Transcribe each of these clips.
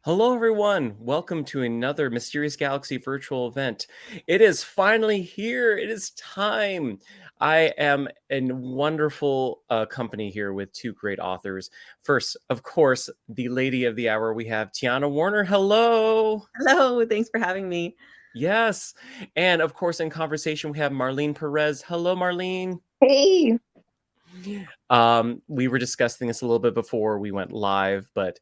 Hello, everyone. Welcome to another Mysterious Galaxy virtual event. It is finally here. It is time. I am in wonderful company here with two great authors. First, of course, the lady of the hour, we have Tiana Warner. Hello. Hello, thanks for having me. Yes. And of course, in conversation, we have Marlene Perez. Hello, Marlene. Hey, We were discussing this a little bit before we went live, but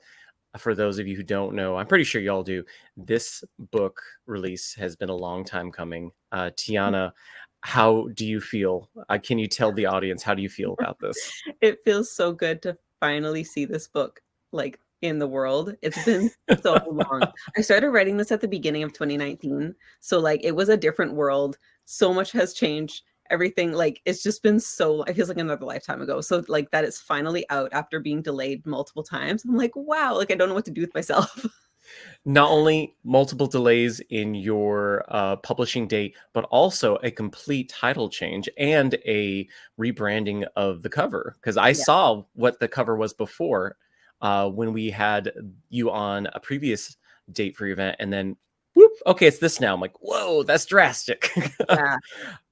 for those of you who don't know, I'm pretty sure y'all do. This book release has been a long time coming. Tiana, how do you feel? Can you tell the audience how do you feel about this? It feels so good to finally see this book like in the world. It's been so long. I started writing this at the beginning of 2019, so like it was a different world. So much has changed. Everything like it's just been so it feels like another lifetime ago. So like that is finally out after being delayed multiple times. I'm like, wow, like I don't know what to do with myself. Not only multiple delays in your publishing date, but also a complete title change and a rebranding of the cover. Because I Yeah. saw what the cover was before when we had you on a previous date for your event, and then whoop, okay, it's this now. I'm like, whoa, that's drastic. Yeah.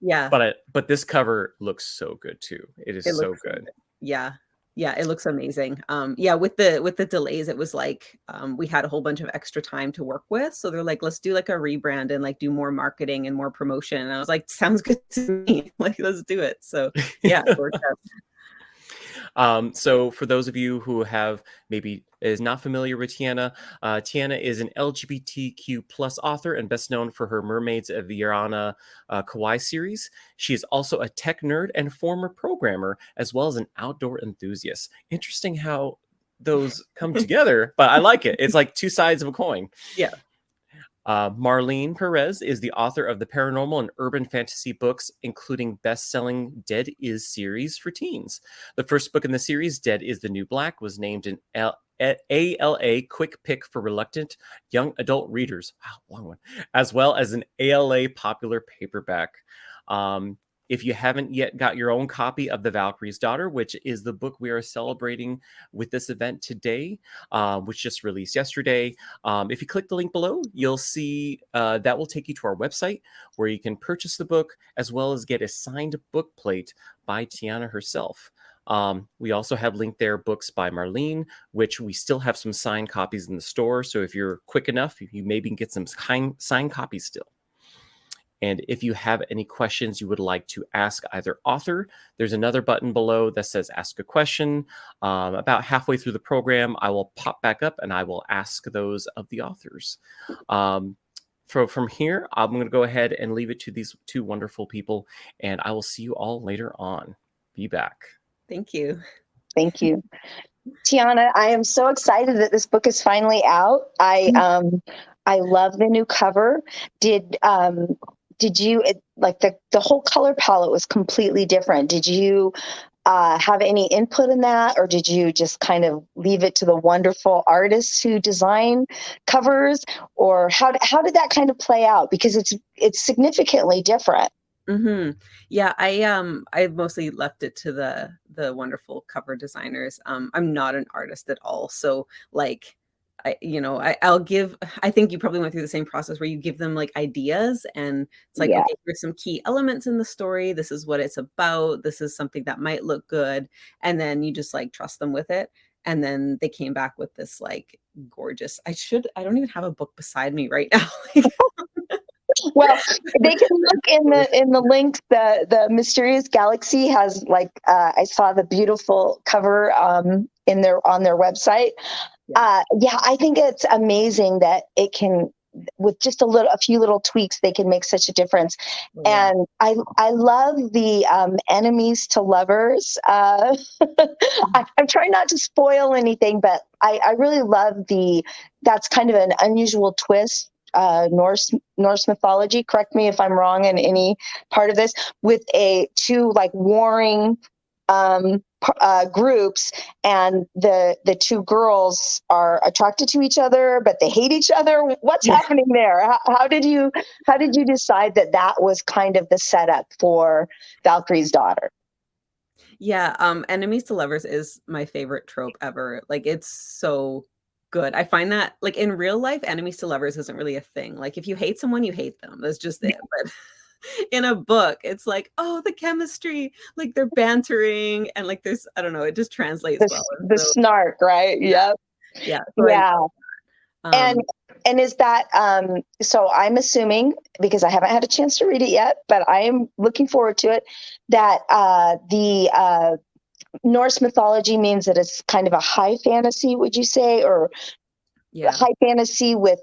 Yeah. but this cover looks so good too. It is It so looks so good. good. Yeah. Yeah, it looks amazing. Yeah, with the delays, it was like we had a whole bunch of extra time to work with. So they're like, let's do like a rebrand and like do more marketing and more promotion. And I was like, sounds good to me. Like, let's do it. So yeah, it worked out. So for those of you who have maybe is not familiar with Tiana, Tiana is an LGBTQ plus author and best known for her Mermaids of the Yarana Kawaii series. She is also a tech nerd and former programmer, as well as an outdoor enthusiast. Interesting how those come together, but I like it. It's like two sides of a coin. Yeah. Marlene Perez is the author of the paranormal and urban fantasy books, including best-selling Dead Is series for teens. The first book in the series, Dead Is the New Black, was named an ALA Quick Pick for Reluctant Young Adult Readers. Wow, long one. As well as an ALA Popular Paperback. Um, if you haven't yet got your own copy of The Valkyrie's Daughter, which is the book we are celebrating with this event today, which just released yesterday, if you click the link below, you'll see that will take you to our website where you can purchase the book as well as get a signed book plate by Tiana herself. We also have linked there books by Marlene, which we still have some signed copies in the store. So if you're quick enough, you maybe get some signed copies still. And if you have any questions you would like to ask either author, there's another button below that says ask a question. About halfway through the program, I will pop back up and I will ask those of the authors. From here, I'm going to go ahead and leave it to these two wonderful people, and I will see you all later on. Be back. Thank you. thank you. Tiana, I am so excited that this book is finally out. I love the new cover. Did you like the whole color palette was completely different? Did you have any input in that, or did you just kind of leave it to the wonderful artists who design covers, or how did that kind of play out? Because it's significantly different. Yeah, I mostly left it to the wonderful cover designers. I'm not an artist at all, so like I'll give. I think you probably went through the same process where you give them like ideas, and it's like, Yeah. okay, here's some key elements in the story. This is what it's about. This is something that might look good, and then you just like trust them with it. And then they came back with this like gorgeous. I don't even have a book beside me right now. Well, they can look in the links. The Mysterious Galaxy has like I saw the beautiful cover in their on their website. Yeah, I think it's amazing that it can, with just a few little tweaks, they can make such a difference. Yeah. And I love the enemies to lovers. I'm trying not to spoil anything, but I really love that's kind of an unusual twist. Norse mythology. Correct me if I'm wrong in any part of this. With two like warring groups, and the two girls are attracted to each other, but they hate each other. What's happening there? How did you decide that was kind of the setup for Valkyrie's Daughter? Yeah, enemies to lovers is my favorite trope ever. Like it's so good. I find that like in real life, enemies to lovers isn't really a thing. Like if you hate someone, you hate them. That's just it. But in a book, it's like, oh, the chemistry, like they're bantering and like there's, I don't know, it just translates well. And The so snark, right? yeah, Yep. yeah. So Yeah. And um and is that so I'm assuming, because I haven't had a chance to read it yet, but I am looking forward to it, that the Norse mythology means that it's kind of a high fantasy, would you say, or yeah. high fantasy with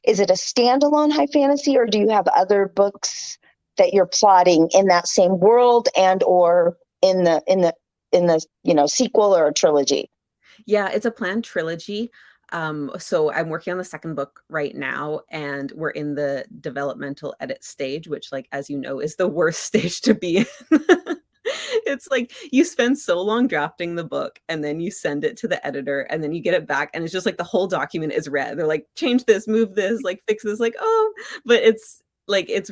is it a standalone high fantasy, or do you have other books that you're plotting in that same world and or in the sequel or a trilogy? Yeah, it's a planned trilogy. So I'm working on the second book right now, and we're in the developmental edit stage, which, like, as you know, is the worst stage to be in. It's like you spend so long drafting the book, and then you send it to the editor, and then you get it back, and it's just like the whole document is red. They're like, change this, move this, like fix this, like, oh, but it's like it's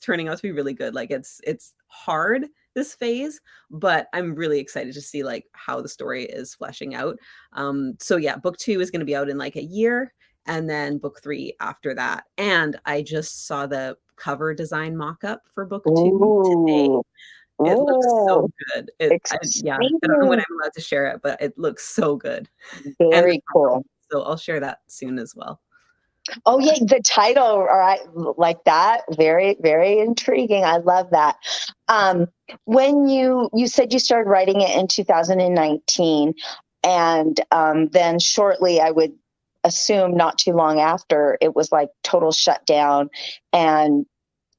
turning out to be really good. Like it's hard this phase, but I'm really excited to see like how the story is fleshing out. So yeah, book 2 is going to be out in like a year, and then book 3 after that. And I just saw the cover design mock-up for book 2 today. Ooh, It looks so ooh, good. Yeah, I don't know when exciting. I'm allowed to share it, but it looks so good. And the Very title, cool. so I'll share that soon as well. Oh yeah, the title, all right, like that. Very, very intriguing. I love that. Um, when you said you started writing it in 2019, and then shortly, I would assume not too long after, it was like total shutdown, and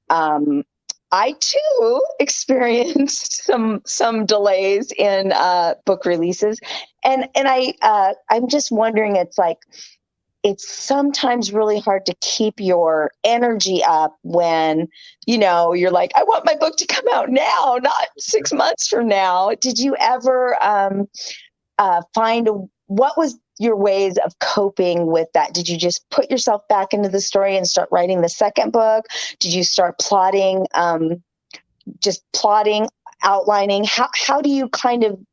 um, I too experienced some delays in book releases, and I'm just wondering, it's sometimes really hard to keep your energy up when you're like, I want my book to come out now, not 6 months from now. Did you ever find what was your ways of coping with that? Did you just put yourself back into the story and start writing the second book? Did you start plotting, just plotting, outlining? How do you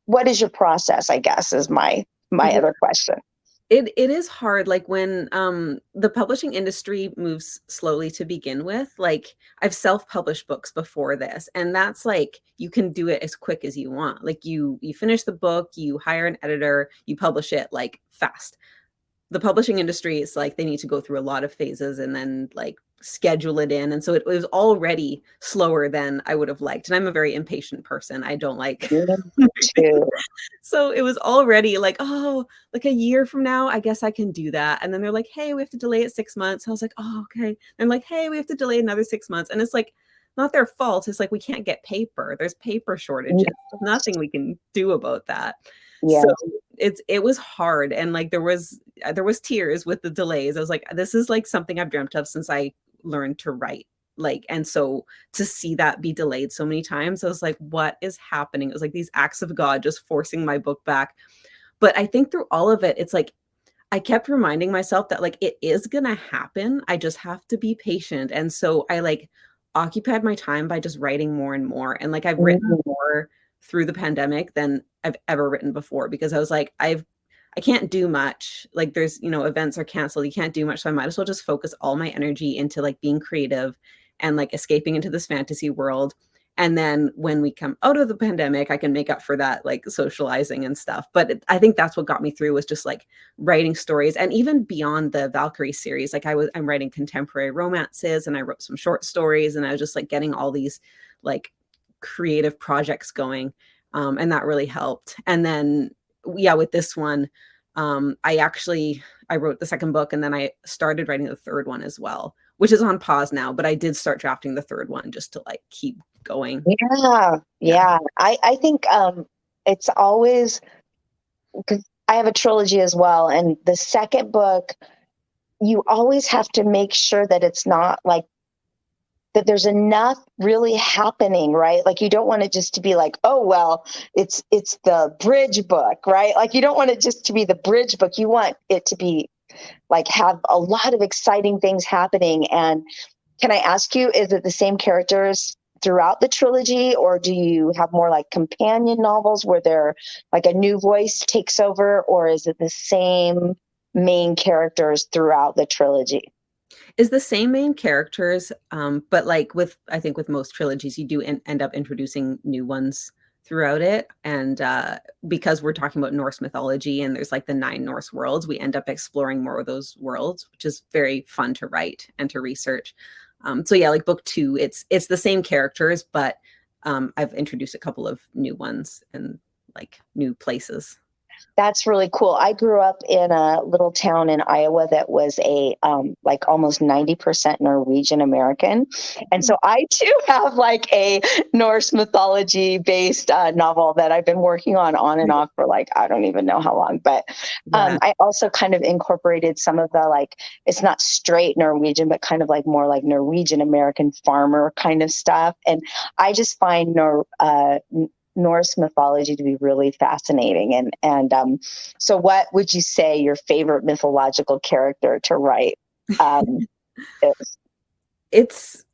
what is your process, I guess, is my Yeah. other question. It is hard, like, when, the publishing industry moves slowly to begin with. Like, I've self-published books before this, and that's, like, you can do it as quick as you want. Like, you finish the book, you hire an editor, you publish it, like, fast. The publishing industry is like they need to go through a lot of phases and then like schedule it in. And so it was already slower than I would have liked. And I'm a very impatient person. I don't like Me too. so it was already like, oh, like a year from now, I guess I can do that. And then they're like, hey, we have to delay it 6 months. I was like, oh, okay. And like, hey, we have to delay another 6 months. And it's like not their fault. It's like we can't get paper. There's paper shortages. There's nothing we can do about that. Yes. So it was hard, and like there was tears with the delays. I was like, this is like something I've dreamt of since I learned to write. Like, and so to see that be delayed so many times, I was like, what is happening? It was like these acts of God just forcing my book back. But I think through all of it, it's like I kept reminding myself that like it is gonna happen. I just have to be patient. And so I like occupied my time by just writing more and more. And like I've written more through the pandemic than I've ever written before, because I was like, I can't do much. Like there's, events are canceled. You can't do much. So I might as well just focus all my energy into like being creative and like escaping into this fantasy world. And then when we come out of the pandemic, I can make up for that, like socializing and stuff. But I think that's what got me through, was just like writing stories. And even beyond the Valkyrie series, like I'm writing contemporary romances, and I wrote some short stories, and I was just like getting all these like creative projects going. And that really helped. And then, yeah, with this one, I wrote the second book, and then I started writing the third one as well, which is on pause now, but I did start drafting the third one just to like keep going. Yeah. I think it's always, because I have a trilogy as well, and the second book, you always have to make sure that it's not like that there's enough really happening, right? Like you don't want it just to be like, oh well, it's the bridge book, right? Like you don't want it just to be the bridge book. You want it to be like have a lot of exciting things happening. And can I ask you, is it the same characters throughout the trilogy, or do you have more like companion novels where they're like a new voice takes over, or is it the same main characters throughout the trilogy? Is the same main characters, but like I think with most trilogies, you do end up introducing new ones throughout it. And because we're talking about Norse mythology and there's like the 9 Norse worlds, we end up exploring more of those worlds, which is very fun to write and to research. So yeah, like book 2, it's the same characters, but I've introduced a couple of new ones and like new places. That's really cool. I grew up in a little town in Iowa that was a like almost 90% Norwegian American. And so I too have like a Norse mythology based novel that I've been working on and off for like, I don't even know how long. But I also kind of incorporated some of the like, it's not straight Norwegian, but kind of like more like Norwegian American farmer kind of stuff. And I just find Norse mythology to be really fascinating. And so what would you say your favorite mythological character to write is? It's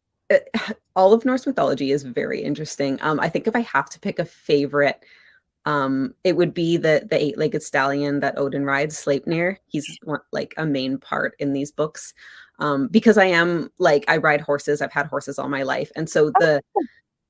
all of Norse mythology is very interesting. I think if I have to pick a favorite, it would be the 8-legged stallion that Odin rides, Sleipnir. He's like a main part in these books. Because I ride horses. I've had horses all my life. And so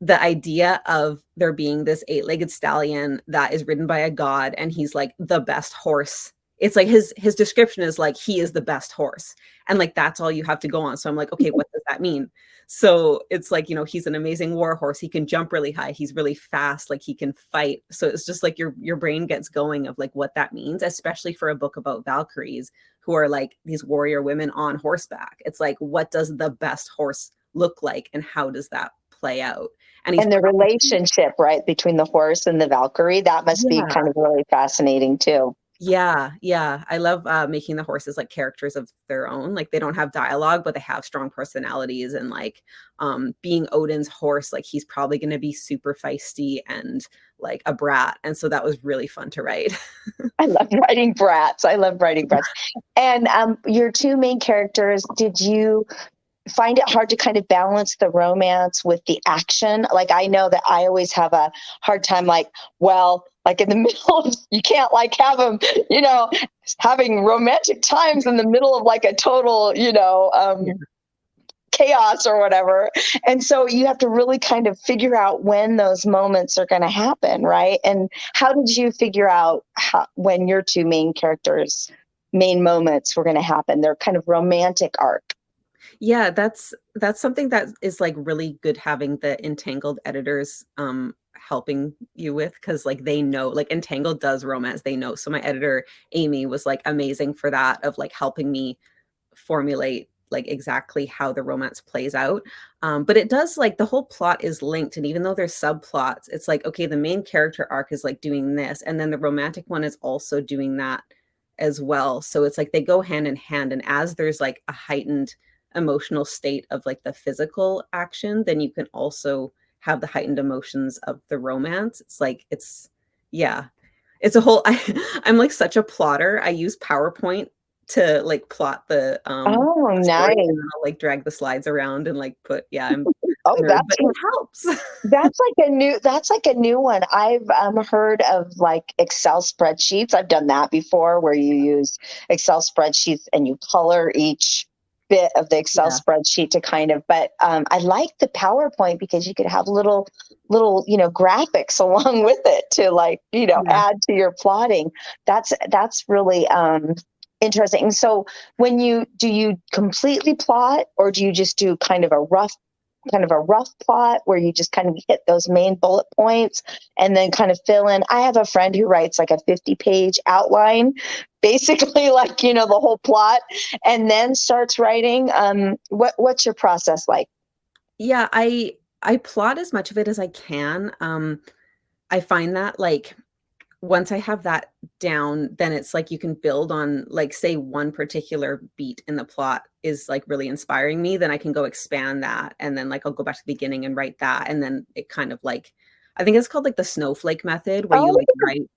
the idea of there being this 8-legged stallion that is ridden by a god and he's like the best horse. It's like his description is like, he is the best horse. And like, that's all you have to go on. So I'm like, okay, what does that mean? So it's like, he's an amazing war horse. He can jump really high. He's really fast. Like he can fight. So it's just like your brain gets going of like what that means, especially for a book about Valkyries who are like these warrior women on horseback. It's like, what does the best horse look like? And how does that play out? And the relationship, right, between the horse and the Valkyrie, that must be kind of really fascinating too. Yeah. I love making the horses like characters of their own. Like they don't have dialogue, but they have strong personalities. And like being Odin's horse, like he's probably going to be super feisty and like a brat. And so that was really fun to write. I love writing brats. And your 2 main characters, did you find it hard to kind of balance the romance with the action? Like I know that I always have a hard time, like in the middle, you can't like have them, having romantic times in the middle of like a total, chaos or whatever. And so you have to really kind of figure out when those moments are going to happen, right? And how did you figure out when your 2 main characters' main moments were going to happen, their kind of romantic arc? Yeah, that's something that is like really good having the Entangled editors helping you with, because like they know, like Entangled does romance, they know. So my editor Amy was like amazing for that, of like helping me formulate like exactly how the romance plays out. But it does, like the whole plot is linked, and even though there's subplots, it's like, okay, the main character arc is like doing this, and then the romantic one is also doing that as well. So it's like they go hand in hand, and as there's like a heightened emotional state of like the physical action, then you can also have the heightened emotions of the romance. It's like, it's a whole I'm like such a plotter. I use PowerPoint to like plot the nice. And I'll like drag the slides around and like put but it helps. That's like a new one. I've heard of like Excel spreadsheets. I've done that before, where you use Excel spreadsheets and you color each bit of the Excel spreadsheet to kind of, but I like the PowerPoint because you could have little graphics along with it to like, add to your plotting. That's really interesting. So do you completely plot, or do you just do kind of a rough plot where you just kind of hit those main bullet points and then kind of fill in? I have a friend who writes like a 50-page outline, basically like, the whole plot, and then starts writing. What's your process like? Yeah, I plot as much of it as I can. I find that like once I have that down, then it's like you can build on, like, say one particular beat in the plot is like really inspiring me, then I can go expand that. And then like I'll go back to the beginning and write that. And then it kind of like, I think it's called like the snowflake method, where you like write,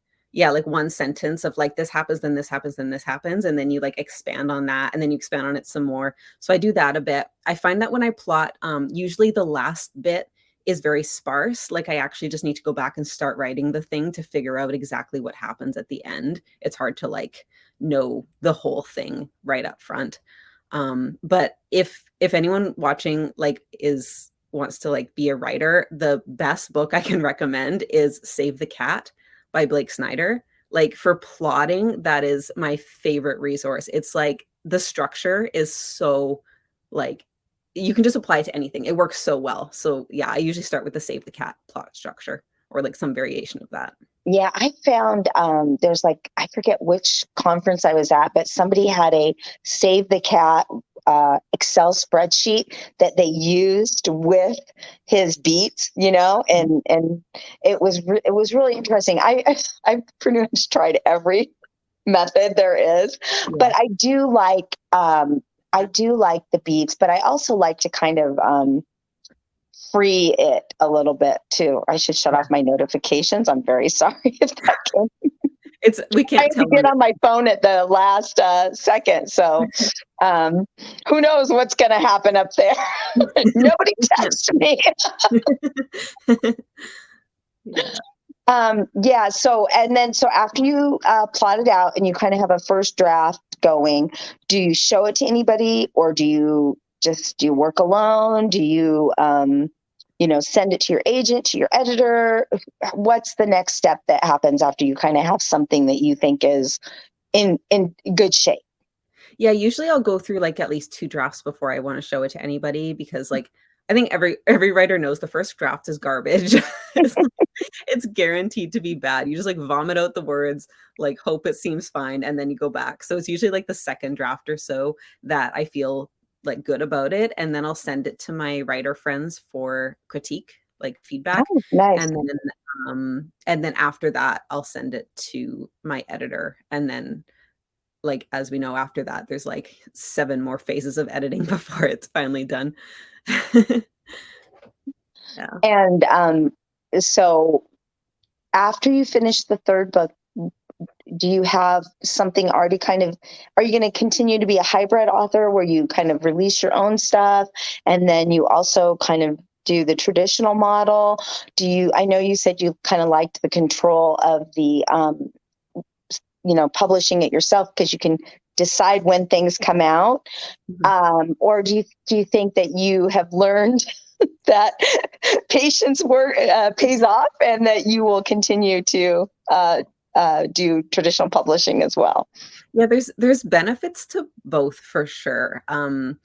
like one sentence of like, this happens, then this happens, then this happens. And then you like expand on that, and then you expand on it some more. So I do that a bit. I find that when I plot, usually the last bit is very sparse. Like I actually just need to go back and start writing the thing to figure out exactly what happens at the end. It's hard to like know the whole thing right up front. But if anyone watching like wants to like be a writer, the best book I can recommend is Save the Cat by Blake Snyder. Like for plotting, that is my favorite resource. It's like the structure is so like you can just apply it to anything. It works so well. So yeah, I usually start with the Save the Cat plot structure or like some variation of that. Yeah, I found there's like, I forget which conference I was at, but somebody had a Save the Cat Excel spreadsheet that they used with his beats, you know, and it was really interesting. I pretty much tried every method there is, but I do like the beats, but I also like to kind of free it a little bit too. I should shut off my notifications. I'm very sorry if that can. We can't tell. Get on my phone at the last second, so who knows what's going to happen up there? Nobody text me. Yeah. So after you plot it out and you kind of have a first draft going, do you show it to anybody, or do you work alone? Do you send it to your agent, to your editor? What's the next step that happens after you kind of have something that you think is in good shape? Yeah, usually I'll go through like at least 2 drafts before I want to show it to anybody, because like I think every writer knows the first draft is garbage. It's guaranteed to be bad. You just like vomit out the words, like hope it seems fine, and then you go back. So it's usually like the second draft or so that I feel like good about it, and then I'll send it to my writer friends for critique, like feedback. Oh, nice. And then after that I'll send it to my editor, and then like as we know, after that there's like 7 more phases of editing before it's finally done. Yeah. And so after you finish the third book, do you have something already are you going to continue to be a hybrid author where you kind of release your own stuff and then you also kind of do the traditional model? I know you said you kind of liked the control of the, publishing it yourself because you can decide when things come out. Mm-hmm. Or do you think that you have learned that patience pays off and that you will continue to do traditional publishing as well? Yeah, there's benefits to both for sure. I'm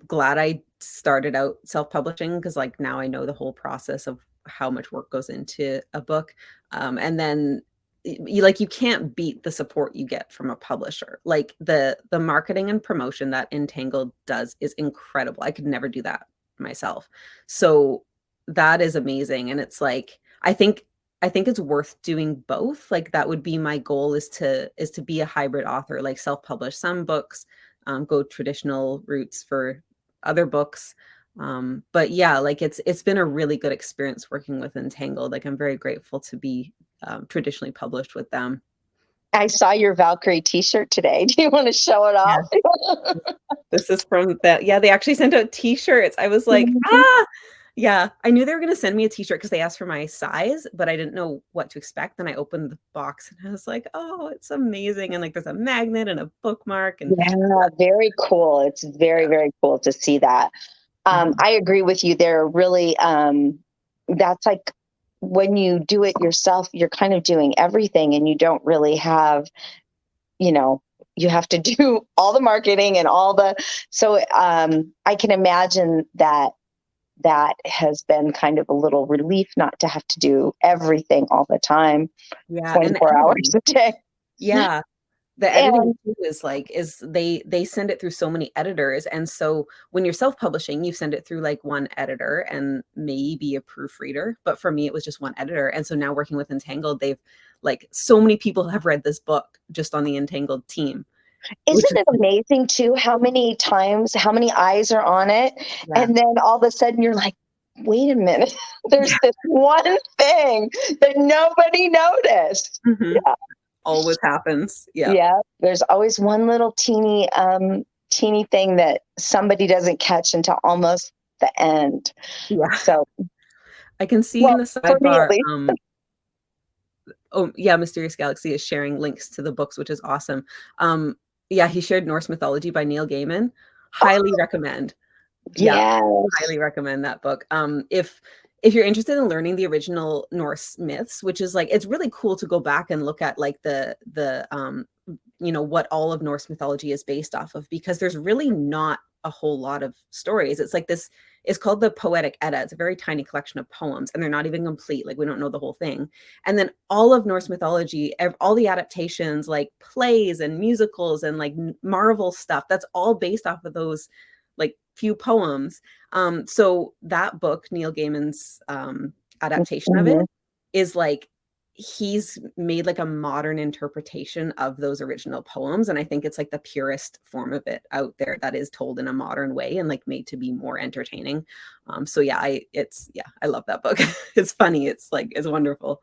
glad I started out self-publishing because like now I know the whole process of how much work goes into a book. And then you can't beat the support you get from a publisher. Like the marketing and promotion that Entangled does is incredible. I could never do that myself. So that is amazing. And it's like, I think it's worth doing both. Like that would be my goal, is to be a hybrid author, like self-publish some books, go traditional routes for other books. But yeah, like it's been a really good experience working with Entangled. Like I'm very grateful to be traditionally published with them. I saw your Valkyrie t-shirt today. Do you want to show it off? Yeah. This is from that. Yeah, they actually sent out t-shirts. I was like, yeah, I knew they were going to send me a t-shirt because they asked for my size, but I didn't know what to expect. Then I opened the box and I was like, oh, it's amazing. And like, there's a magnet and a bookmark. And yeah, very cool. It's very, very cool to see that. I agree with you. They're really, that's like when you do it yourself, you're kind of doing everything and you don't really have, you have to do all the marketing and so I can imagine that has been kind of a little relief not to have to do everything all the time, 24 hours a day. Yeah. The editing too is they send it through so many editors. And so when you're self-publishing, you send it through like one editor and maybe a proofreader. But for me, it was just one editor. And so now working with Entangled, they've like so many people have read this book just on the Entangled team. Isn't it amazing too, how many eyes are on it? Yeah. And then all of a sudden you're like, wait a minute, there's this one thing that nobody noticed. Mm-hmm. Yeah. Always happens. Yeah. Yeah. There's always one little teeny thing that somebody doesn't catch until almost the end. Yeah. So I can see in Well, the for me at sidebar. least. Oh yeah, Mysterious Galaxy is sharing links to the books, which is awesome. Yeah, he shared Norse Mythology by Neil Gaiman. Highly recommend. Yeah, Yes. highly recommend that book. If you're interested in learning the original Norse myths, which is like, it's really cool to go back and look at like the what all of Norse mythology is based off of, because there's really not a whole lot of stories. It's like this, it's called the Poetic Edda. It's a very tiny collection of poems, and they're not even complete. Like, we don't know the whole thing. And then all of Norse mythology, all the adaptations, like plays and musicals and like Marvel stuff, that's all based off of those like few poems. So that book, Neil Gaiman's adaptation of it, Mhm. is like, he's made like a modern interpretation of those original poems, and I think it's like the purest form of it out there that is told in a modern way and like made to be more entertaining. So yeah, I love that book. It's funny, it's like, it's wonderful.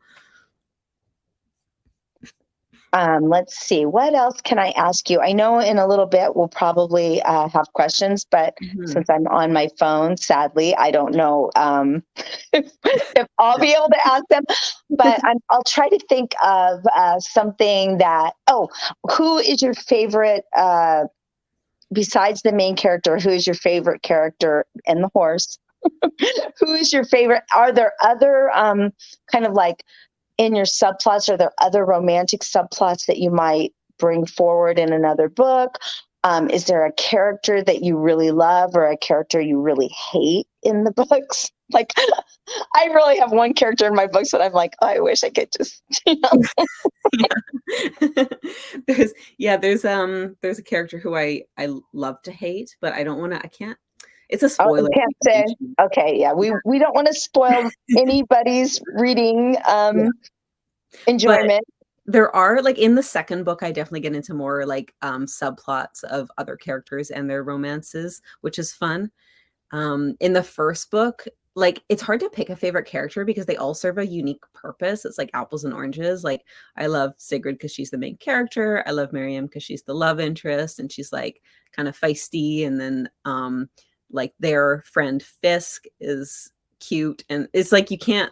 Let's see, what else can I ask you? I know in a little bit we'll probably have questions, but since I'm on my phone, sadly, I don't know if I'll be able to ask them. But I'll try to think of something that. Oh, who is your favorite? Besides the main character, who is your favorite character and the horse? Who is your favorite? Are there other kind of like in your subplots, are there other romantic subplots that you might bring forward in another book? Is there a character that you really love or a character you really hate in the books? Like, I really have one character in my books that I'm like, oh, I wish I could just, there's a character who I love to hate, but I don't want to, I can't, it's a Oh, spoiler. can't say. Okay, yeah, we don't want to spoil anybody's reading enjoyment. But there are, like, in the second book, I definitely get into more like subplots of other characters and their romances, which is fun. In the first book, like, it's hard to pick a favorite character because they all serve a unique purpose. It's like apples and oranges. Like, I love Sigrid because she's the main character. I love Miriam because she's the love interest and she's like kind of feisty. And then like their friend Fisk is cute, and it's like you can't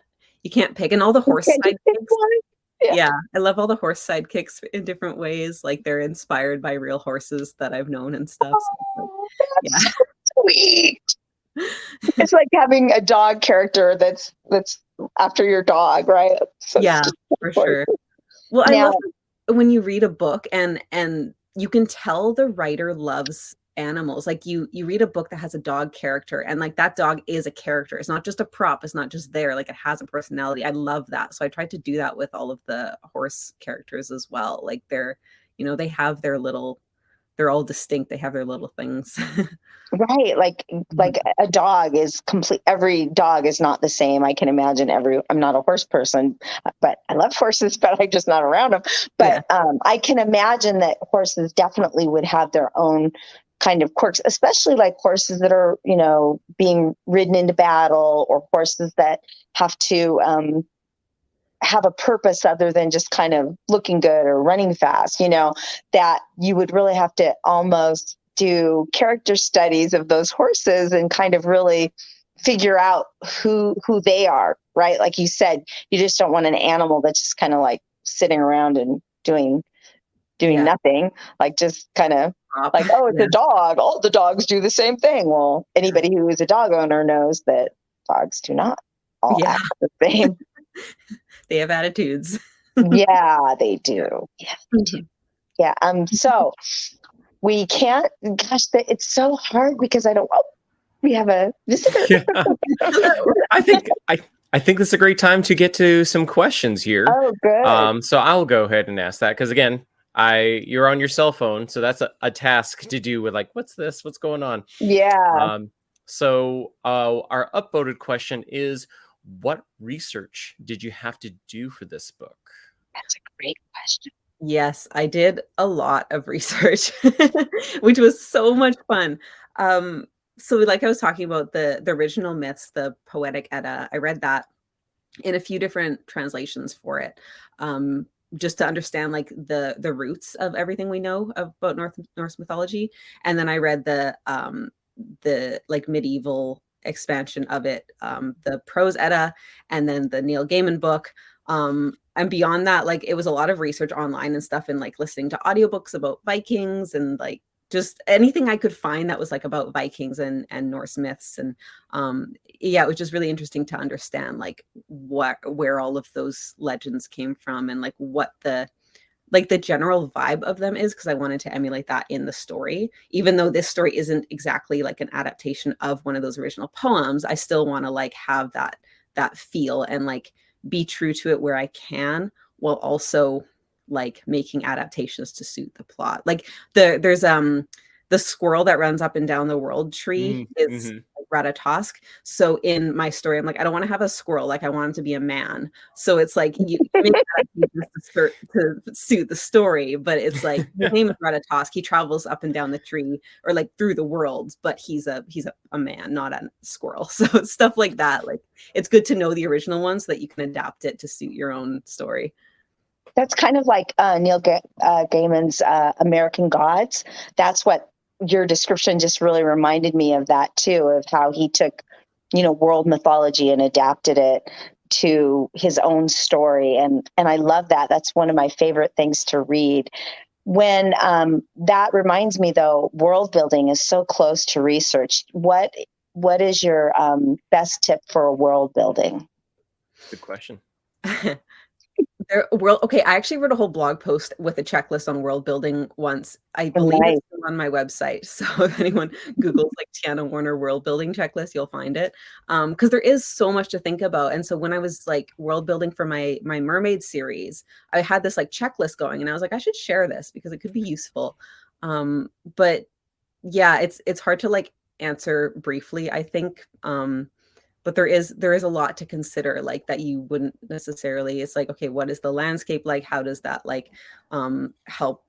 pick. And all the horse Can't you pick sidekicks. one? Yeah. Yeah, I love all the horse sidekicks in different ways. Like, they're inspired by real horses that I've known and stuff. So it's like, Oh, yeah. that's so sweet. It's like having a dog character that's after your dog, right? So Yeah, for sure. Well, I now, love when you read a book and you can tell the writer loves animals. Like, you read a book that has a dog character, and like, that dog is a character. It's not just a prop. It's not just there. Like, it has a personality. I love that. So I tried to do that with all of the horse characters as well. Like, they have their little, they're all distinct. They have their little things. right, like a dog is complete. Every dog is not the same. I can imagine I'm not a horse person, but I love horses, but I'm just not around them. Yeah. But I can imagine that horses definitely would have their own kind of quirks, especially like horses that are, being ridden into battle, or horses that have to have a purpose other than just kind of looking good or running fast, that you would really have to almost do character studies of those horses and kind of really figure out who they are, right? Like you said, you just don't want an animal that's just kind of like sitting around and doing Yeah. nothing, like just kind of like, oh, it's Yeah. a dog. All the dogs do the same thing. Well, anybody who is a dog owner knows that dogs do not all Yeah. act the same. They have attitudes. Yeah, they do. Yeah, they do. Yeah. So we can't. Gosh, it's so hard because I don't. Oh, we have a visitor. Yeah. I think this is a great time to get to some questions here. Oh, good. So I'll go ahead and ask that, because again, you're on your cell phone, so that's a task to do with like, what's this? What's going on? Yeah. So our upvoted question is, what research did you have to do for this book? That's a great question. Yes, I did a lot of research, which was so much fun. So like I was talking about the original myths, the Poetic Edda, I read that in a few different translations for it, just to understand like the roots of everything we know about Norse mythology. And then I read the like medieval expansion of it, the prose edda, and then the Neil Gaiman book. And beyond that, like, it was a lot of research online and stuff, and like listening to audiobooks about Vikings, and like just anything I could find that was like about Vikings and Norse myths. And yeah, it was just really interesting to understand like where all of those legends came from, and like what the general vibe of them is, because I wanted to emulate that in the story. Even though this story isn't exactly like an adaptation of one of those original poems, I still want to like have that feel and like be true to it where I can, while also like making adaptations to suit the plot. Like there's the squirrel that runs up and down the world tree is Ratatosk. So in my story, I'm like, I don't want to have a squirrel. Like, I want him to be a man. So it's like you make that to suit the story, but it's like his name is Ratatosk. He travels up and down the tree, or like through the world, but he's a man, not a squirrel. So it's stuff like that. Like, it's good to know the original one so that you can adapt it to suit your own story. That's kind of like Neil Gaiman's American Gods. That's what your description just really reminded me of, that too, of how he took, world mythology and adapted it to his own story. And I love that. That's one of my favorite things to read. When that reminds me, though, world building is so close to research. What is your best tip for world building? Good question. Okay, I actually wrote a whole blog post with a checklist on world building once. I believe it's still on my website. So if anyone Googles like Tiana Warner world building checklist, you'll find it. Because there is so much to think about. And so when I was like world building for my mermaid series, I had this like checklist going, and I was like, I should share this because it could be useful. But yeah, it's hard to like answer briefly, I think. But there is a lot to consider, like, that you wouldn't necessarily. It's like, okay, what is the landscape like? How does that like help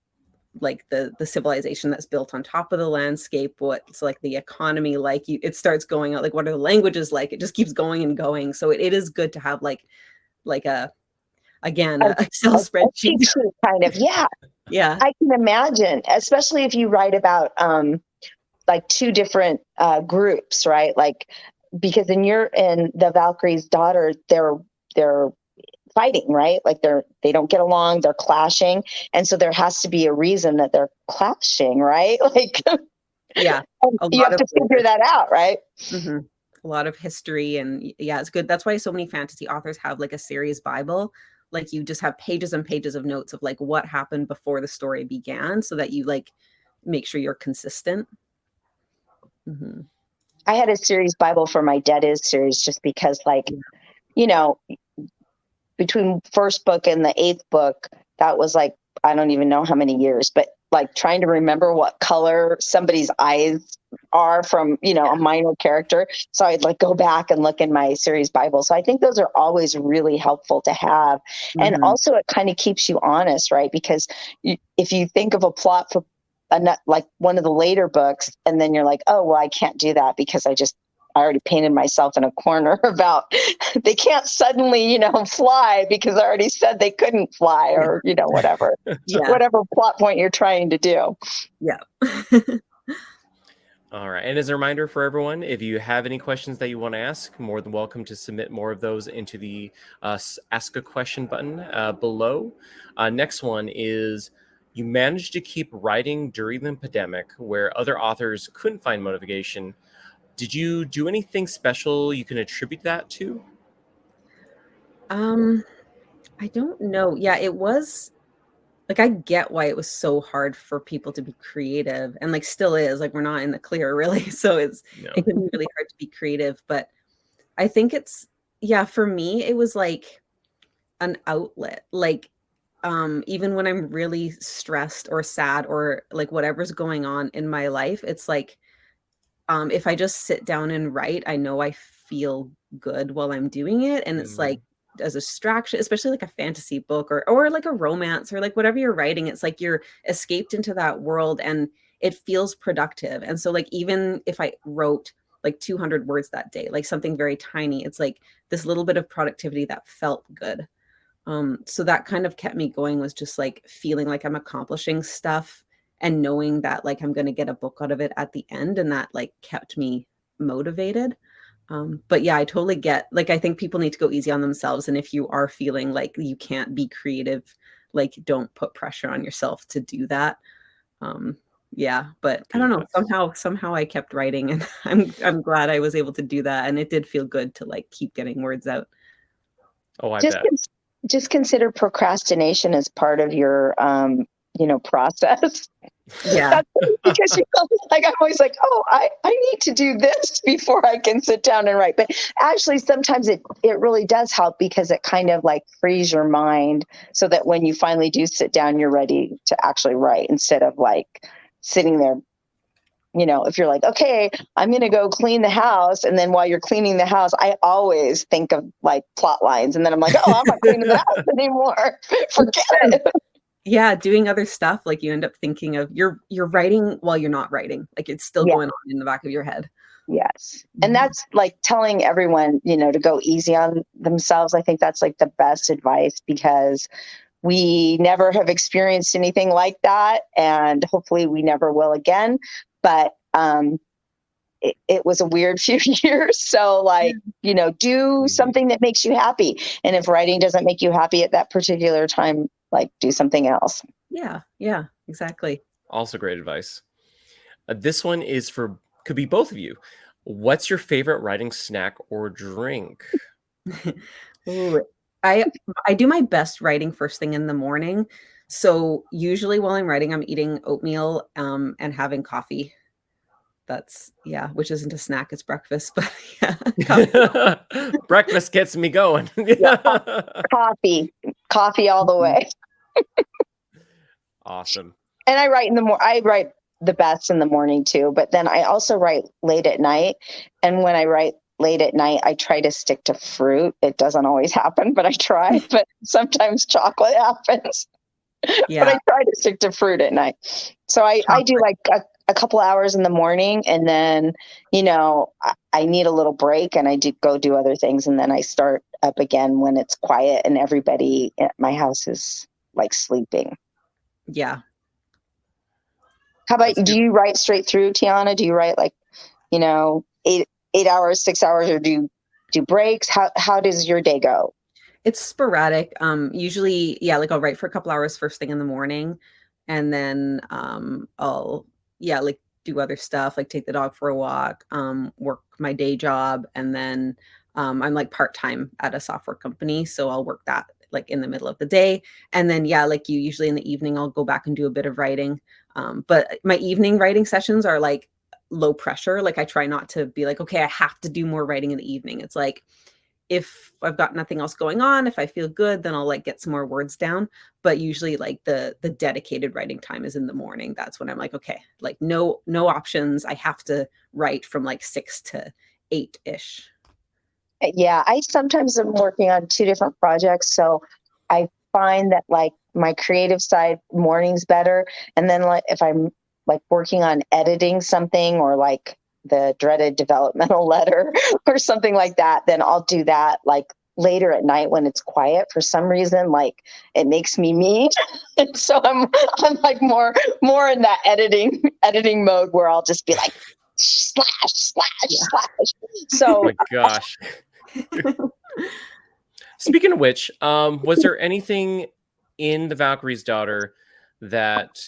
like the civilization that's built on top of the landscape? What's like the economy like? It starts going out, like, what are the languages like? It just keeps going and going. So it is good to have like a Excel spreadsheet kind of. Yeah. Yeah, I can imagine, especially if you write about like two different groups, right? Like, because in the Valkyrie's daughter, they're fighting, right? Like they don't get along, they're clashing, and so there has to be a reason that they're clashing, right? Like, yeah, you have to figure that out, right? Mm-hmm. A lot of history, and yeah, it's good. That's why so many fantasy authors have like a series Bible. Like, you just have pages and pages of notes of like what happened before the story began, so that you like make sure you're consistent. Mm-hmm. I had a series Bible for my Dead Is series, just because, like, between first book and the 8th book, that was like, I don't even know how many years, but like trying to remember what color somebody's eyes are from, a minor character. So I'd like go back and look in my series Bible. So I think those are always really helpful to have. Mm-hmm. And also it kind of keeps you honest, right? Because if you think of a plot for like one of the later books, and then you're like, oh, well, I can't do that because I already painted myself in a corner about they can't suddenly, fly because I already said they couldn't fly, or, whatever, whatever plot point you're trying to do. Yeah. All right. And as a reminder for everyone, if you have any questions that you want to ask, more than welcome to submit more of those into the Ask a Question button below. Next one is, you managed to keep writing during the pandemic where other authors couldn't find motivation. Did you do anything special you can attribute that to? I don't know. Yeah, it was like, I get why it was so hard for people to be creative, and like still is. Like, we're not in the clear really. So it can be really hard to be creative. But I think for me, it was like an outlet. Like, even when I'm really stressed or sad or like whatever's going on in my life, it's like, if I just sit down and write, I know I feel good while I'm doing it. And it's like, as a distraction, especially like a fantasy book or like a romance or like whatever you're writing, it's like you're escaped into that world and it feels productive. And so like, even if I wrote like 200 words that day, like something very tiny, it's like this little bit of productivity that felt good. So that kind of kept me going, was just like feeling like I'm accomplishing stuff and knowing that like I'm going to get a book out of it at the end. And that like kept me motivated. But yeah, I totally get, like, I think people need to go easy on themselves. And if you are feeling like you can't be creative, like, don't put pressure on yourself to do that. Um, yeah, but I don't know, somehow I kept writing, and I'm glad I was able to do that. And it did feel good to like keep getting words out. Oh, I Just bet. just consider procrastination as part of your process. Yeah. Because like I'm always like, oh, I need to do this before I can sit down and write. But actually sometimes it really does help, because it kind of like frees your mind so that when you finally do sit down, you're ready to actually write, instead of like sitting there. If you're like, okay, I'm going to go clean the house. And then while you're cleaning the house, I always think of like plot lines. And then I'm like, oh, I'm not cleaning the house anymore. Forget it. Yeah, doing other stuff, like you end up thinking of you're writing while you're not writing. Like it's still going on in the back of your head. Yes. And that's like telling everyone, to go easy on themselves. I think that's like the best advice, because we never have experienced anything like that. And hopefully we never will again. But it was a weird few years. So like, do something that makes you happy. And if writing doesn't make you happy at that particular time, like do something else. Yeah, exactly. Also great advice. This one could be both of you. What's your favorite writing snack or drink? Ooh, I do my best writing first thing in the morning. So usually while I'm writing, I'm eating oatmeal and having coffee. That's which isn't a snack, it's breakfast, but yeah. Breakfast gets me going. Coffee all the way. Awesome. And I write I write the best in the morning too, but then I also write late at night. And when I write late at night, I try to stick to fruit. It doesn't always happen, but I try. But sometimes chocolate happens. Yeah. But I try to stick to fruit at night. So I do like a couple hours in the morning, and then, I need a little break, and I go do other things. And then I start up again when it's quiet and everybody at my house is like sleeping. Yeah. How about, do you write straight through, Tiana? Do you write like, 8 hours, 6 hours, or do you do breaks? How does your day go? It's sporadic. Usually, like I'll write for a couple hours first thing in the morning, and then I'll like do other stuff, like take the dog for a walk, work my day job, and then I'm like part-time at a software company, so I'll work that like in the middle of the day. And then like you, usually in the evening I'll go back and do a bit of writing. But my evening writing sessions are like low pressure. Like I try not to be like, okay, I have to do more writing in the evening. It's like, if I've got nothing else going on, if I feel good, then I'll like get some more words down. But usually like the dedicated writing time is in the morning. That's when I'm like, okay, like no options. I have to write from like 6 to 8-ish. Yeah, I sometimes am working on 2 different projects. So I find that like my creative side, morning's better. And then like if I'm like working on editing something, or like the dreaded developmental letter or something like that, then I'll do that like later at night when it's quiet. For some reason, like it makes me mean. And so I'm like more in that editing mode, where I'll just be like slash. So oh my gosh. Speaking of which, was there anything in the Valkyrie's Daughter that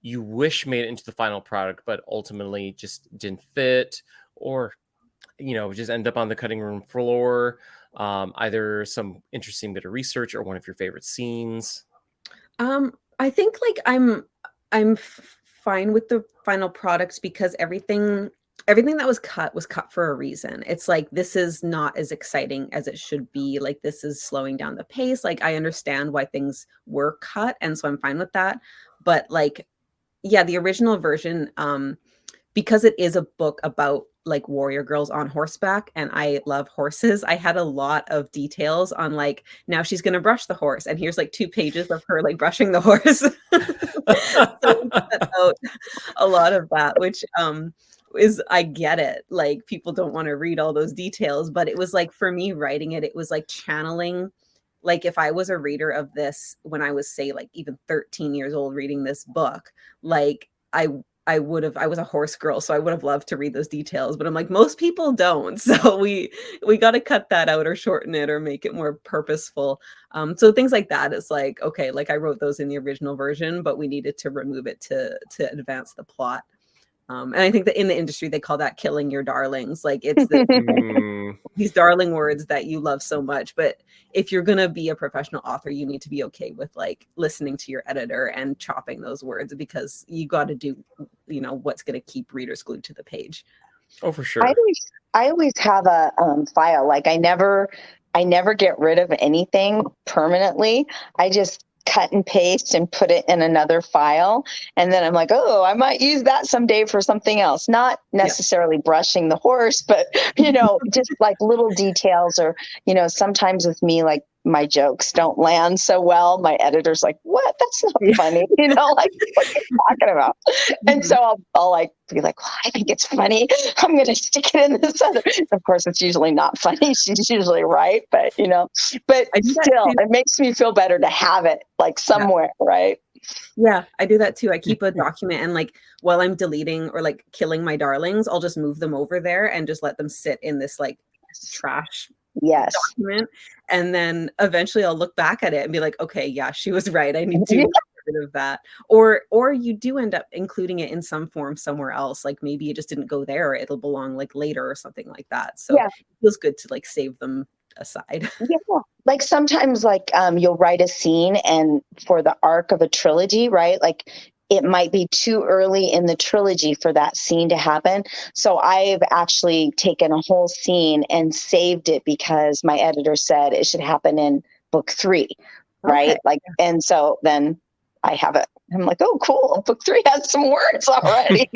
you wish made it into the final product, but ultimately just didn't fit, or just end up on the cutting room floor? Either some interesting bit of research or one of your favorite scenes? I think like I'm fine with the final products, because everything that was cut for a reason. It's like, this is not as exciting as it should be. Like this is slowing down the pace. Like I understand why things were cut, and so I'm fine with that. But like, the original version, because it is a book about like warrior girls on horseback, and I love horses, I had a lot of details on like, now she's going to brush the horse, and here's like 2 pages of her like brushing the horse. So we cut out a lot of that, which I get it. Like people don't want to read all those details, but it was like, for me writing it was like channeling. Like if I was a reader of this when I was, say, like even 13 years old reading this book, like I I was a horse girl, so I would have loved to read those details, but I'm like, most people don't. So we got to cut that out or shorten it or make it more purposeful. So things like that, it's like, okay, like I wrote those in the original version, but we needed to remove it to advance the plot. And I think that in the industry, they call that killing your darlings. Like it's these darling words that you love so much. But if you're going to be a professional author, you need to be okay with like listening to your editor and chopping those words, because you got to do, what's going to keep readers glued to the page. Oh, for sure. I always have a file. Like I never get rid of anything permanently. I just cut and paste and put it in another file. And then I'm like, oh, I might use that someday for something else. Not necessarily brushing the horse, but, just like little details or, sometimes with me, like my jokes don't land so well. My editor's like, what? That's not funny. Like, what are you talking about? And so I'll like be like, well, I think it's funny. I'm going to stick it in this other. Of course, it's usually not funny. She's usually right. But, but still, it makes me feel better to have it like somewhere, right? Yeah, I do that too. I keep a document, and like while I'm deleting or like killing my darlings, I'll just move them over there and just let them sit in this like trash document. And then eventually I'll look back at it and be like, okay, yeah, she was right. I need to get rid of that. Or you do end up including it in some form somewhere else. Like maybe it just didn't go there. It'll belong like later or something like that. So it feels good to like save them aside. Like sometimes like you'll write a scene and for the arc of a trilogy, right? Like it might be too early in the trilogy for that scene to happen. So I've actually taken a whole scene and saved it because my editor said it should happen in book 3, right? Like, and so then I have it. I'm like, oh, cool. Book 3 has some words already.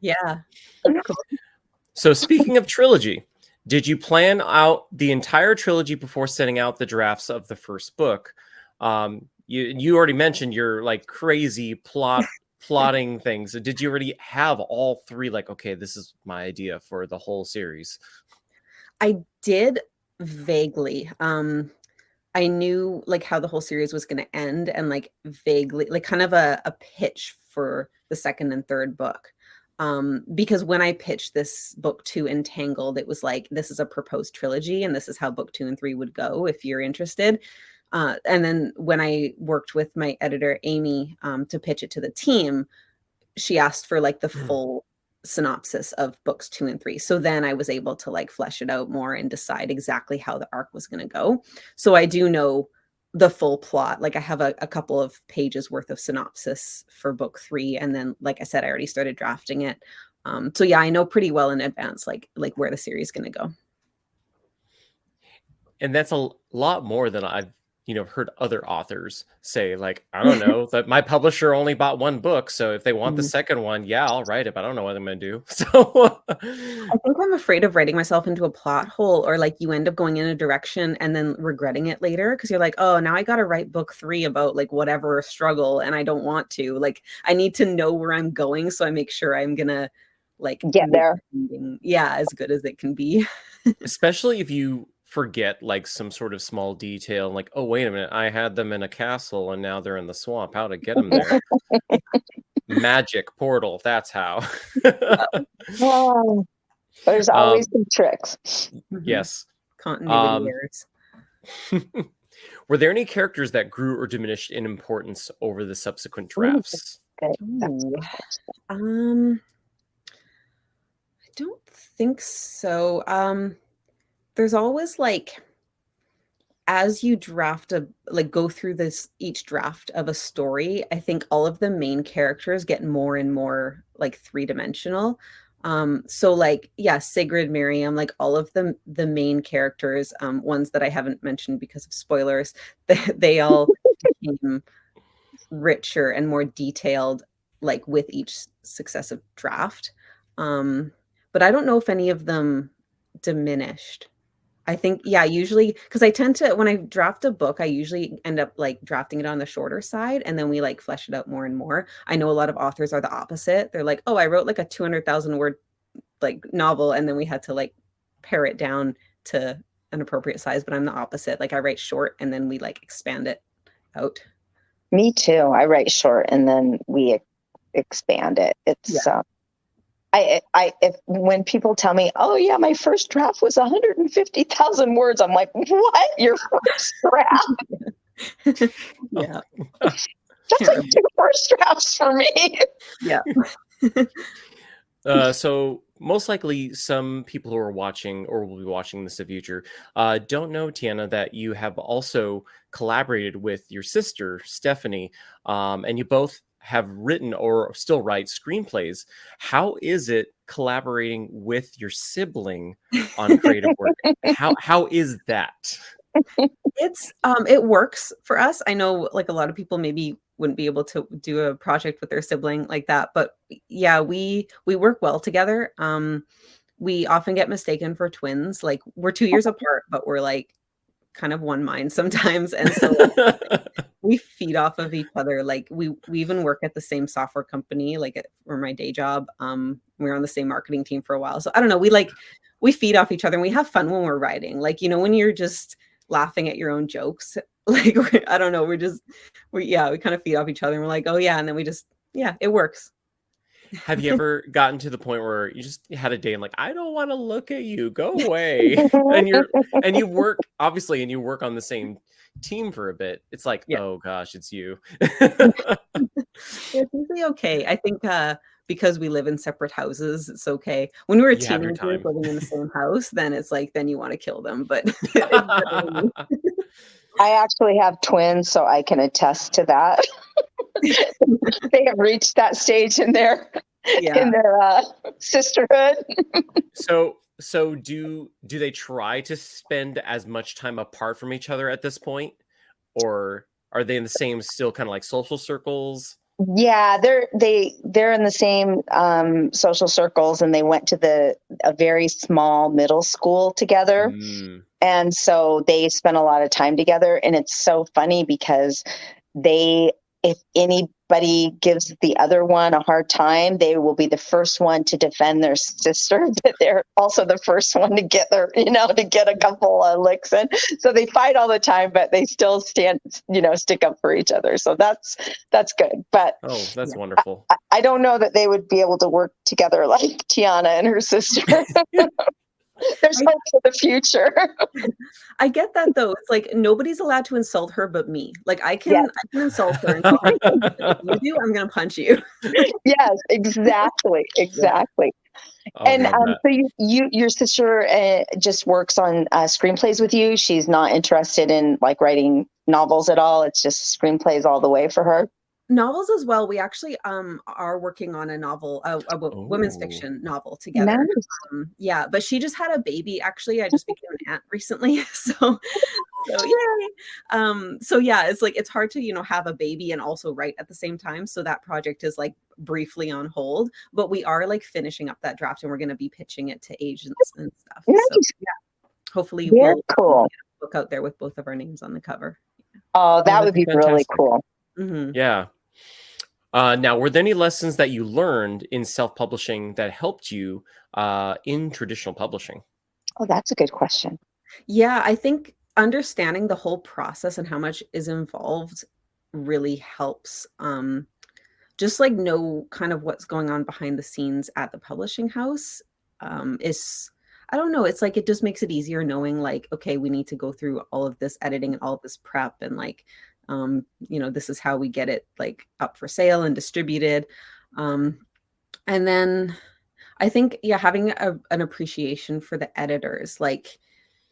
Yeah. Cool. So speaking of trilogy, did you plan out the entire trilogy before sending out the drafts of the first book? You already mentioned your like crazy plotting things. Did you already have all 3? Like, okay, this is my idea for the whole series. I did vaguely. I knew like how the whole series was going to end, and like vaguely, like kind of a pitch for the second and third book. Because when I pitched this book to Entangled, it was like, this is a proposed trilogy and this is how book 2 and 3 would go if you're interested. And then when I worked with my editor, Amy, to pitch it to the team, she asked for like the full synopsis of books 2 and 3. So then I was able to like flesh it out more and decide exactly how the arc was going to go. So I do know the full plot. Like I have a couple of pages worth of synopsis for book 3. And then, like I said, I already started drafting it. So yeah, I know pretty well in advance, like where the series is going to go. And that's a lot more than I've, heard other authors say. Like, I don't know, that my publisher only bought 1 book. So if they want the second one, yeah, I'll write it, but I don't know what I'm going to do. So I think I'm afraid of writing myself into a plot hole, or like you end up going in a direction and then regretting it later. Cause you're like, oh, now I got to write book 3 about like whatever struggle. And I don't want to. Like, I need to know where I'm going. So I make sure I'm going to like get there. As good as it can be. Especially if you forget like some sort of small detail, like, oh, wait a minute, I had them in a castle and now they're in the swamp. How to get them there? Magic portal, that's how. Oh, there's always some tricks. Yes. Continuity errors. Were there any characters that grew or diminished in importance over the subsequent drafts? I don't think so. There's always like, as you draft go through each draft of a story, I think all of the main characters get more and more like 3-dimensional. So like, yeah, Sigrid, Miriam, like all of the main characters, ones that I haven't mentioned because of spoilers, they all became richer and more detailed, like with each successive draft. But I don't know if any of them diminished. I think, yeah, usually, because I tend to, when I draft a book, I usually end up like drafting it on the shorter side, and then we like flesh it out more and more. I know a lot of authors are the opposite. They're like, oh, I wrote like a 200,000 word like novel, and then we had to like pare it down to an appropriate size. But I'm the opposite. Like I write short and then we like expand it out. Me too. I write short and then we expand it. It's if when people tell me, oh yeah, my first draft was 150,000 words, I'm like, what? Your first draft? Yeah. That's like 2 first drafts for me. Yeah. So most likely some people who are watching or will be watching this in the future don't know, Tiana, that you have also collaborated with your sister, Stephanie, and you both have written or still write screenplays. How is it collaborating with your sibling on creative work? How is that? It's it works for us. I know like a lot of people maybe wouldn't be able to do a project with their sibling like that, but yeah, we work well together. We often get mistaken for twins. Like we're 2 years apart, but we're like kind of one mind sometimes, and so we feed off of each other. Like we even work at the same software company, like for my day job. We were on the same marketing team for a while, so I don't know. We feed off each other, and we have fun when we're writing. Like when you're just laughing at your own jokes, like I don't know, we kind of feed off each other, and we're like, oh yeah, and then it works. Have you ever gotten to the point where you just had a day and like, I don't want to look at you, go away, and you work obviously, and you work on the same team for a bit? It's like, oh gosh, it's you. It's usually okay. I think because we live in separate houses, it's okay. When we were teenagers living in the same house, then it's like, then you want to kill them. But I actually have twins, so I can attest to that. They have reached that stage in their sisterhood. So do they try to spend as much time apart from each other at this point, or are they in the same still kind of like social circles? Yeah, they're in the same social circles, and they went to a very small middle school together. And so they spent a lot of time together, and it's so funny because if anybody gives the other one a hard time, they will be the first one to defend their sister, but they're also the first one to get to get a couple of licks in. So they fight all the time, but they still stick up for each other. So that's good. But that's wonderful. I don't know that they would be able to work together like Tiana and her sister. There's hope for the future. I get that though. It's like nobody's allowed to insult her but me. Like I can insult her and tell her, if you do, I'm gonna punch you. Yes, exactly. And so your sister just works on screenplays with you. She's not interested in like writing novels at all. It's just screenplays all the way for her. Novels as well. We actually are working on a novel, a women's fiction novel together. Nice. But she just had a baby. Actually, I just became an aunt recently, so yay. It's like it's hard to have a baby and also write at the same time. So that project is like briefly on hold, but we are like finishing up that draft, and we're going to be pitching it to agents and stuff. Nice. So hopefully we'll cool. Get a book out there with both of our names on the cover. Oh, that would be really cool. Mm-hmm. Yeah. Now, were there any lessons that you learned in self-publishing that helped you in traditional publishing? Oh, that's a good question. Yeah, I think understanding the whole process and how much is involved really helps. Just like know kind of what's going on behind the scenes at the publishing house is, I don't know, it's like it just makes it easier knowing like, okay, we need to go through all of this editing and all of this prep, and like this is how we get it like up for sale and distributed. And then I think, having an appreciation for the editors. Like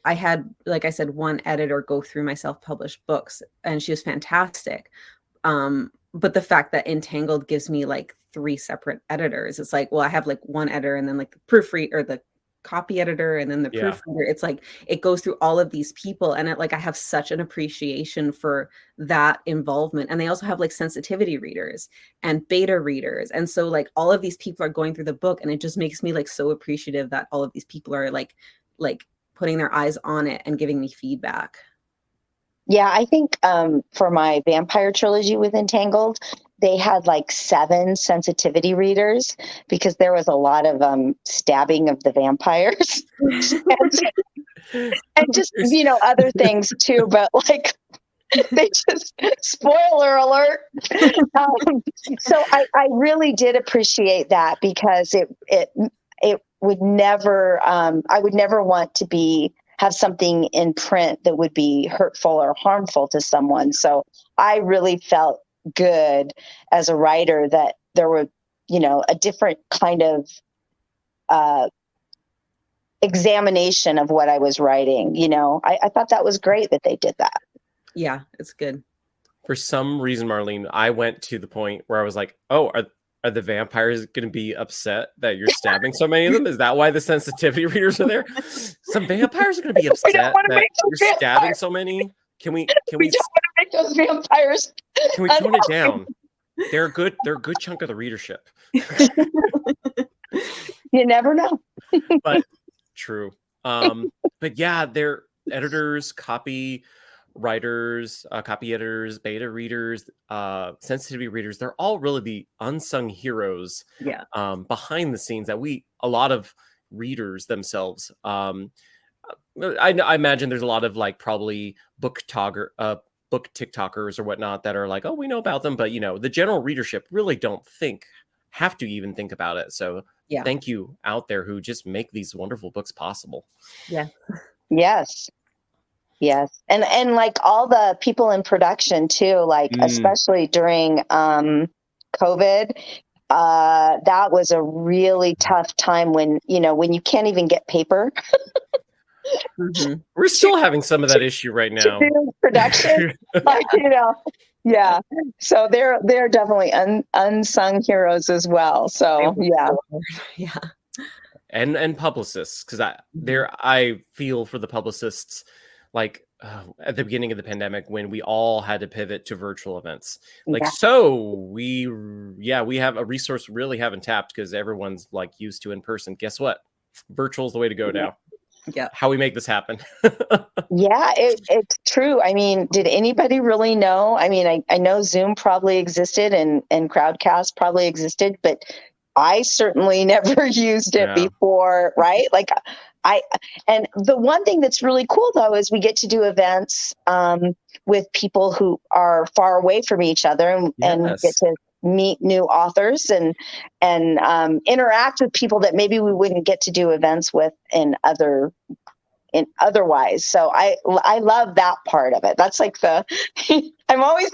I had, like I said, one editor go through my self-published books, and she was fantastic. But the fact that Entangled gives me like 3 separate editors, it's like, well, I have like one editor, and then like the proofreader or the copy editor, and then the proofreader. It's like it goes through all of these people, and I have such an appreciation for that involvement. And they also have like sensitivity readers and beta readers, and so like all of these people are going through the book, and it just makes me like so appreciative that all of these people are like putting their eyes on it and giving me feedback. Yeah, I think for my vampire trilogy with Entangled, they had like 7 sensitivity readers because there was a lot of stabbing of the vampires and just other things too. But like They just, spoiler alert. So I really did appreciate that, because it would never, I would never want to have something in print that would be hurtful or harmful to someone. So I really felt good as a writer that there were, a different kind of examination of what I was writing. I thought that was great that they did that. Yeah, it's good. For some reason, Marlene, I went to the point where I was like, oh, are the vampires going to be upset that you're stabbing so many of them? Is that why the sensitivity readers are there? Some vampires are going to be upset that you're stabbing so many. Can we don't want to make those vampires. Can we tone it down? They're a good chunk of the readership. You never know. But true. But yeah, they're editors, copy writers, copy editors, beta readers, sensitivity readers. They're all really the unsung heroes behind the scenes that a lot of readers themselves. I imagine there's a lot of probably book TikTokers or whatnot that are like, oh, we know about them, but the general readership really don't have to even think about it. So thank you out there who just make these wonderful books possible. Yeah. Yes. And all the people in production too, especially during COVID, that was a really tough time when you can't even get paper. Mm-hmm. We're still having some of that issue right now. Production, yeah. So they're definitely unsung heroes as well. So yeah. And publicists, because I feel for the publicists, at the beginning of the pandemic when we all had to pivot to virtual events. So we have a resource we really haven't tapped because everyone's used to in person. Guess what? Virtual is the way to go now. Yeah. How we make this happen. Yeah, it's true. I mean, did anybody really know? I mean, I know Zoom probably existed and Crowdcast probably existed, but I certainly never used it before, right? And the one thing that's really cool though is we get to do events with people who are far away from each other and get to meet new authors and interact with people that maybe we wouldn't get to do events with otherwise. So I love that part of it. That's I'm always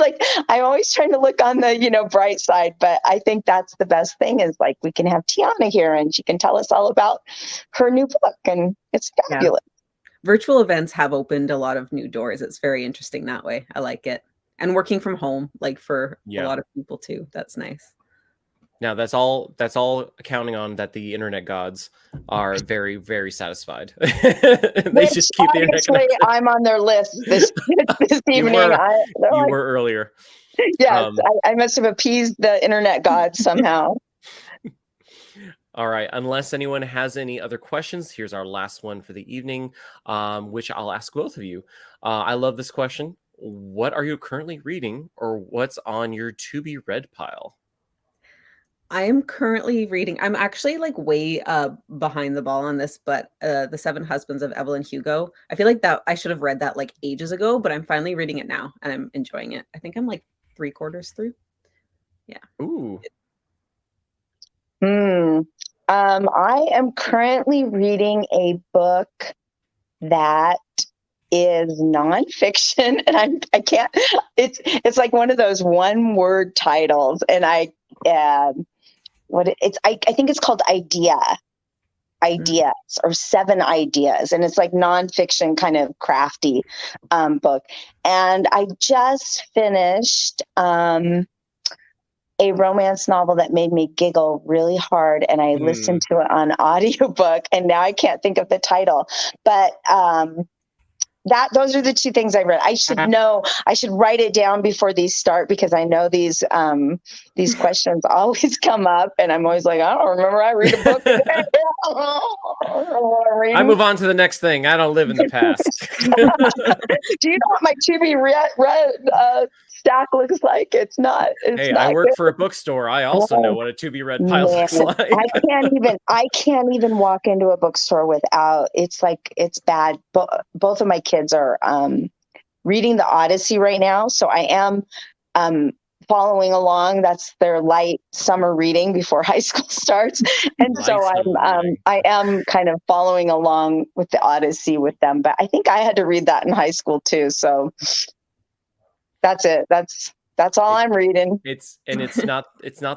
trying to look on the, bright side, but I think that's the best thing is we can have Tiana here and she can tell us all about her new book and it's fabulous. Virtual events have opened a lot of new doors. It's very interesting that way. I like it. And working from home, for a lot of people too. That's nice. Now that's all accounting on that the internet gods are very, very satisfied. They just keep the internet connected. I'm on their list this evening. You were earlier. Yes, I must have appeased the internet gods somehow. All right. Unless anyone has any other questions, here's our last one for the evening, which I'll ask both of you. I love this question. What are you currently reading, or what's on your to-be read pile? I am currently reading. I'm actually way behind the ball on this, but The Seven Husbands of Evelyn Hugo. I feel like that I should have read that ages ago, but I'm finally reading it now and I'm enjoying it. I think I'm 3/4 through. Yeah. Ooh. I am currently reading a book that is nonfiction, and I can't. It's one of those one-word titles, and I think it's called Ideas or Seven Ideas, and it's nonfiction kind of crafty book. And I just finished a romance novel that made me giggle really hard, and I listened to it on audiobook, and now I can't think of the title, but those are the two things I read. I should know. I should write it down before these start because I know these questions always come up, and I'm always I don't remember. I read a book. I move on to the next thing. I don't live in the past. Do you know what my to-be read stack looks like? It's not. I work for a bookstore. I also know what a to-be read pile looks like. I can't even walk into a bookstore without. It's bad. Both of my kids are reading the Odyssey right now, so I am following along. That's their light summer reading before high school starts, and so I am kind of following along with the Odyssey with them. But I think I had to read that in high school too, so that's it. That's all I'm reading. It's not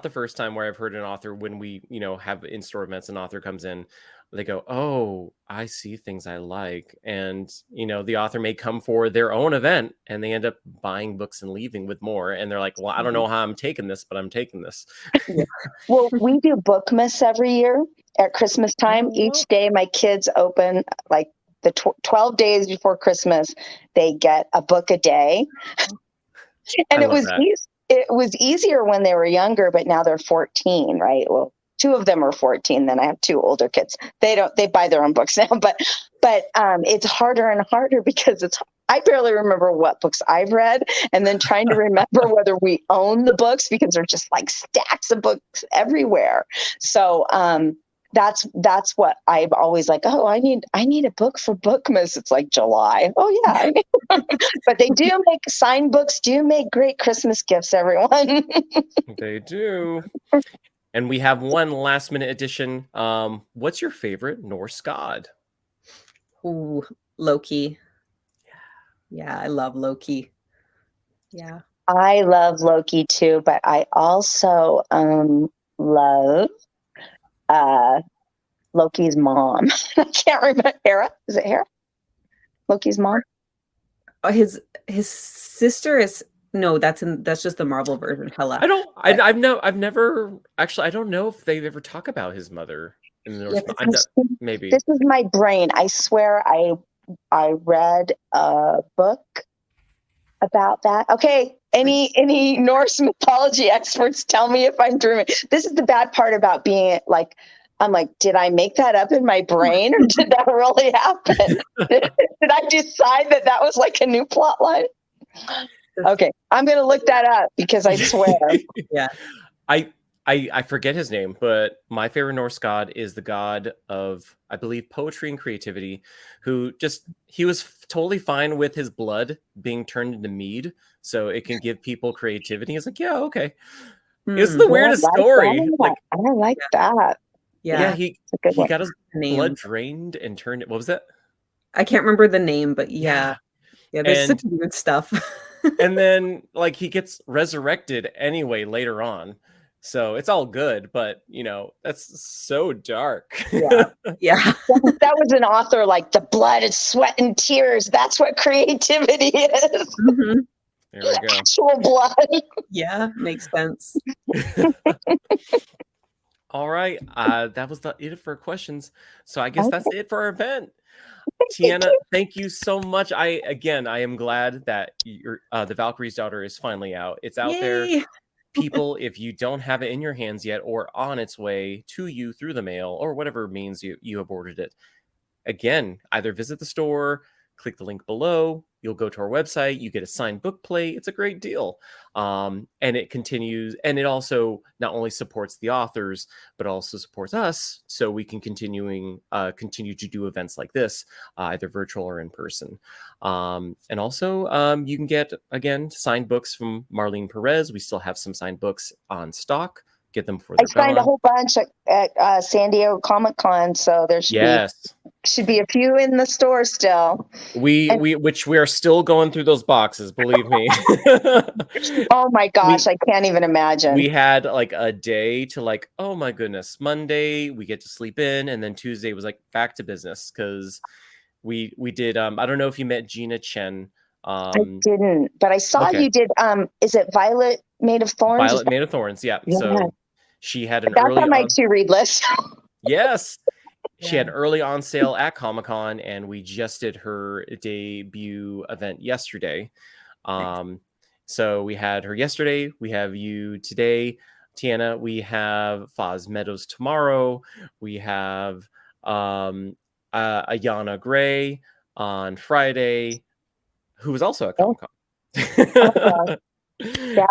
the first time where I've heard an author, when we, have in-store events, an author comes in, they go, "Oh, I see things I like." And, the author may come for their own event and they end up buying books and leaving with more. And they're like, "Well, I don't know how I'm taking this, but I'm taking this." Yeah. Well, we do Bookmas every year at Christmas time. Each day my kids open, like the 12 days before Christmas, they get a book a day. And it was easier when they were younger, but now they're 14, right? Well, two of them are 14. Then I have two older kids. They buy their own books now, but it's harder and harder because I barely remember what books I've read, and then trying to remember whether we own the books because there's just like stacks of books everywhere. So that's what I've always like. Oh, I need a book for Bookmas. It's like July. Oh yeah, but they do make signed books. Do make great Christmas gifts, everyone. They do. And we have one last minute addition. What's your favorite Norse god? Ooh, Loki. Yeah, I love Loki. Yeah. I love Loki too, but I also love Loki's mom. I can't remember. Hera? Is it Hera? Loki's mom? His sister is that's just the Marvel version. Hela. I've never actually. I don't know if they've ever talked about his mother in the Norse. Maybe this is my brain. I swear I read a book about that. Okay. Any Norse mythology experts, tell me if I'm dreaming. This is the bad part about being like, I'm like, did I make that up in my brain, or did that really happen? Did I decide that was like a new plot line? Okay, I'm going to look that up because I swear. Yeah. I forget his name, but my favorite Norse god is the god of, I believe, poetry and creativity, he was totally fine with his blood being turned into mead so it can give people creativity. He's like, yeah, okay. It's the weirdest story. I like that. Yeah, he got his blood drained and turned it. What was that? I can't remember the name, but yeah, there's such weird stuff. And then he gets resurrected anyway later on. So it's all good, but that's so dark. Yeah. That was an author like the blood and sweat and tears. That's what creativity is. Mm-hmm. There we go. Actual blood. Yeah, makes sense. All right. That was it for questions. So I guess that's it for our event. Tiana, thank you so much. I am glad that the Valkyrie's Daughter is finally out. It's out there. People, if you don't have it in your hands yet or on its way to you through the mail or whatever means you have ordered it, again, either visit the store, click the link below, you'll go to our website, you get a signed book plate. It's a great deal. And it continues, and it also not only supports the authors, but also supports us so we can continue to do events like this, either virtual or in person. And also you can get, again, signed books from Marlene Perez. We still have some signed books on stock. Get them for. I signed a whole bunch at San Diego Comic-Con, so there should be a few in the store still. We are still going through those boxes, believe me. Oh my gosh, I can't even imagine. We had a day to oh my goodness, Monday we get to sleep in, and then Tuesday was back to business because we did. I don't know if you met Gina Chen. I didn't, but I saw you did. Is it Violet Made of Thorns? Violet Made of Thorns, yeah. So she had an That's on my to-read list. Yes. She had an early on sale at Comic-Con, and we just did her debut event yesterday. So we had her yesterday. We have you today, Tiana. We have Foz Meadows tomorrow. We have Ayana Gray on Friday, who was also at Comic-Con.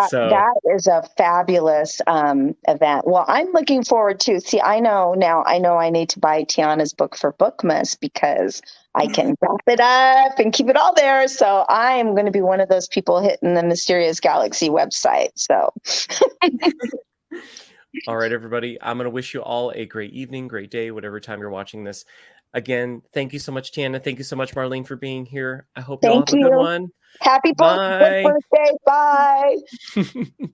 So That is a fabulous event. Well, I'm looking forward to. See, I know now. I know I need to buy Tiana's book for Bookmas because I can wrap it up and keep it all there. So I am going to be one of those people hitting the Mysterious Galaxy website. So all right, everybody. I'm going to wish you all a great evening, great day, whatever time you're watching this. Again, thank you so much, Tiana. Thank you so much, Marlene, for being here. I hope you all thank have a good you. one. Happy book Bye. birthday. Bye.